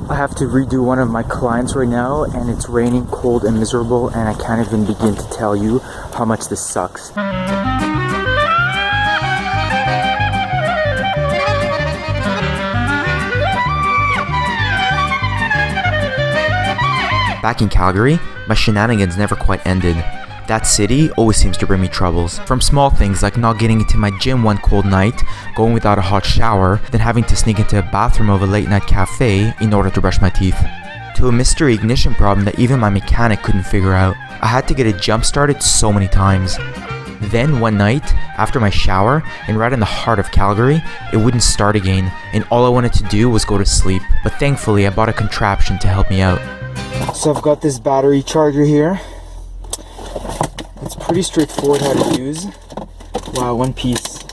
I have to redo one of my clients right now, and it's raining, cold, and miserable, and I can't even begin to tell you how much this sucks. Back in Calgary, my shenanigans never quite ended. That city always seems to bring me troubles. From small things like not getting into my gym one cold night, going without a hot shower, then having to sneak into a bathroom of a late night cafe in order to brush my teeth, to a mystery ignition problem that even my mechanic couldn't figure out. I had to get it jump started so many times. Then one night, after my shower, and right in the heart of Calgary, it wouldn't start again, and all I wanted to do was go to sleep. But thankfully, I bought a contraption to help me out. So I've got this battery charger here. It's pretty straightforward how to use. Wow, one piece.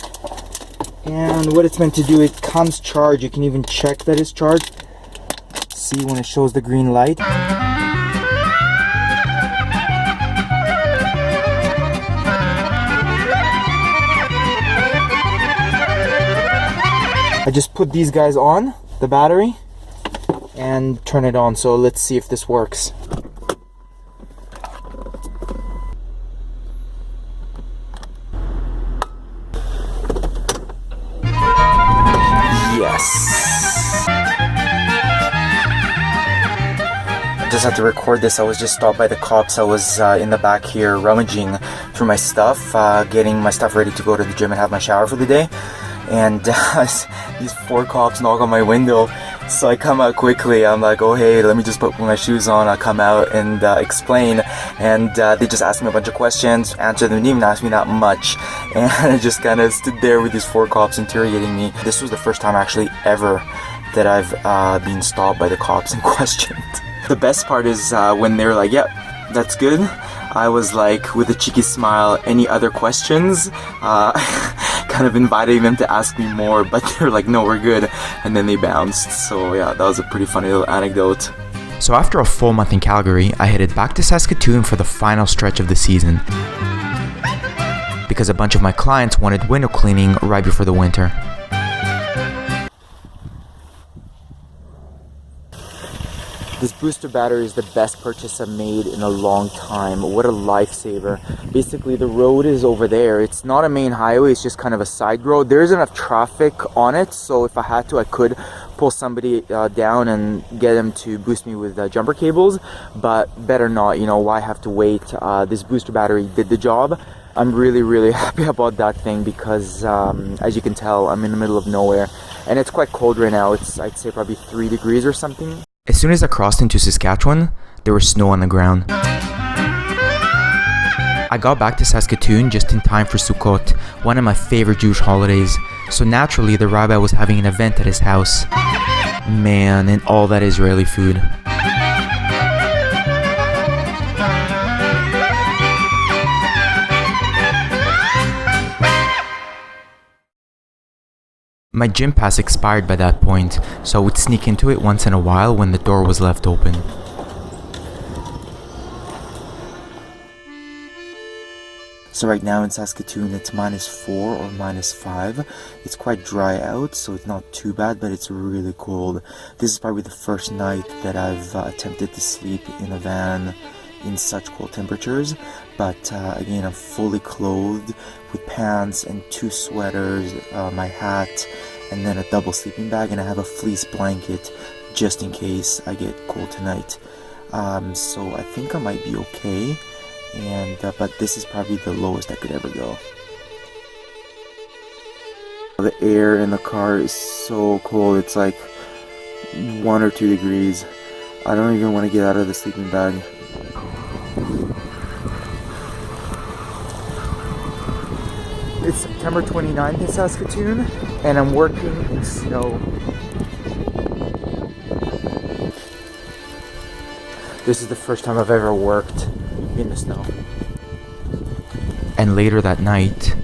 And what it's meant to do, it comes charged. You can even check that it's charged. See when it shows the green light. I just put these guys on the battery and turn it on. So let's see if this works. Yes. I just had to record this. I was just stopped by the cops. I was in the back here rummaging through my stuff, getting my stuff ready to go to the gym and have my shower for the day. And these 4 cops knock on my window. So I come out quickly. I'm like, oh hey, let me just put my shoes on. I'll come out and explain. And they just asked me a bunch of questions, answered them, didn't even ask me that much. And I just kind of stood there with these 4 cops interrogating me. This was the first time actually ever that I've been stopped by the cops and questioned. The best part is when they're like, yep, that's good. I was like, with a cheeky smile, any other questions? Kind of inviting them to ask me more, but they're like, no, we're good. And then they bounced. So yeah, that was a pretty funny little anecdote. So after a full month in Calgary, I headed back to Saskatoon for the final stretch of the season, because a bunch of my clients wanted window cleaning right before the winter. This booster battery is the best purchase I've made in a long time. What a lifesaver. Basically, the road is over there. It's not a main highway, it's just kind of a side road. There isn't enough traffic on it, so if I had to, I could pull somebody down and get them to boost me with jumper cables, but better not, you know, why have to wait? This booster battery did the job. I'm really happy about that thing because, as you can tell, I'm in the middle of nowhere, and it's quite cold right now. It's, I'd say, probably 3 degrees or something. As soon as I crossed into Saskatchewan, there was snow on the ground. I got back to Saskatoon just in time for Sukkot, one of my favorite Jewish holidays, so naturally the rabbi was having an event at his house. Man, and all that Israeli food. My gym pass expired by that point, so I would sneak into it once in a while when the door was left open. So right now in Saskatoon it's -4 or -5. It's quite dry out, so it's not too bad, but it's really cold. This is probably the first night that I've attempted to sleep in a van in such cold temperatures, but again, I'm fully clothed with pants and 2 sweaters, my hat, and then a double sleeping bag, and I have a fleece blanket just in case I get cold tonight. So I think I might be okay, and but this is probably the lowest I could ever go. The air in the car is so cold, it's like 1 or 2 degrees. I don't even want to get out of the sleeping bag. It's September 29th in Saskatoon, and I'm working in snow. This is the first time I've ever worked in the snow. And later that night,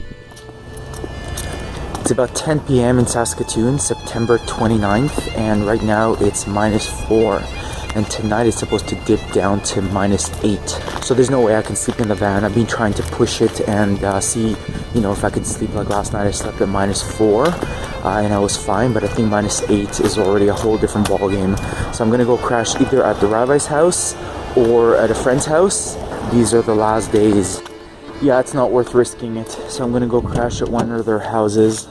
it's about 10 p.m. in Saskatoon, September 29th, and right now it's -4. and tonight it's supposed to dip down to -8. So there's no way I can sleep in the van. I've been trying to push it and see, if I could sleep. Like last night I slept at -4 and I was fine, but I think -8 is already a whole different ball game. So I'm gonna go crash either at the rabbi's house or at a friend's house. These are the last days. Yeah, it's not worth risking it. So I'm gonna go crash at one of their houses.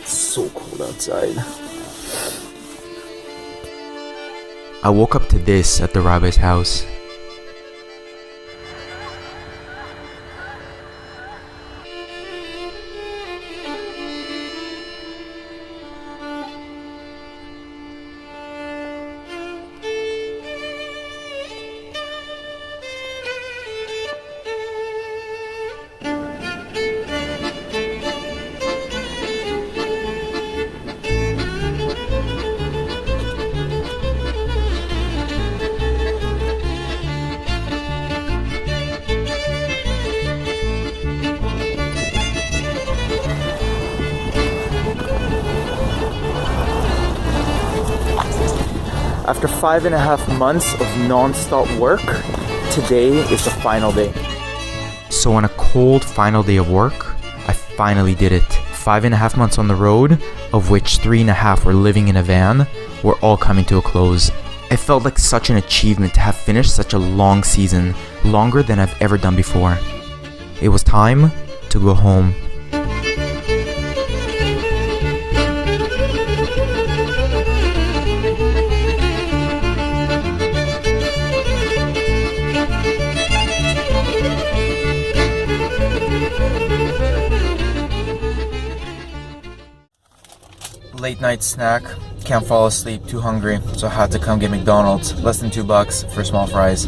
It's so cold outside. I woke up to this at the rabbi's house. After 5.5 months of non-stop work, today is the final day. So on a cold final day of work, I finally did it. 5.5 months on the road, of which 3.5 were living in a van, were all coming to a close. It felt like such an achievement to have finished such a long season, longer than I've ever done before. It was time to go home. Late night snack, can't fall asleep, too hungry, so I had to come get McDonald's. Less than $2 for small fries.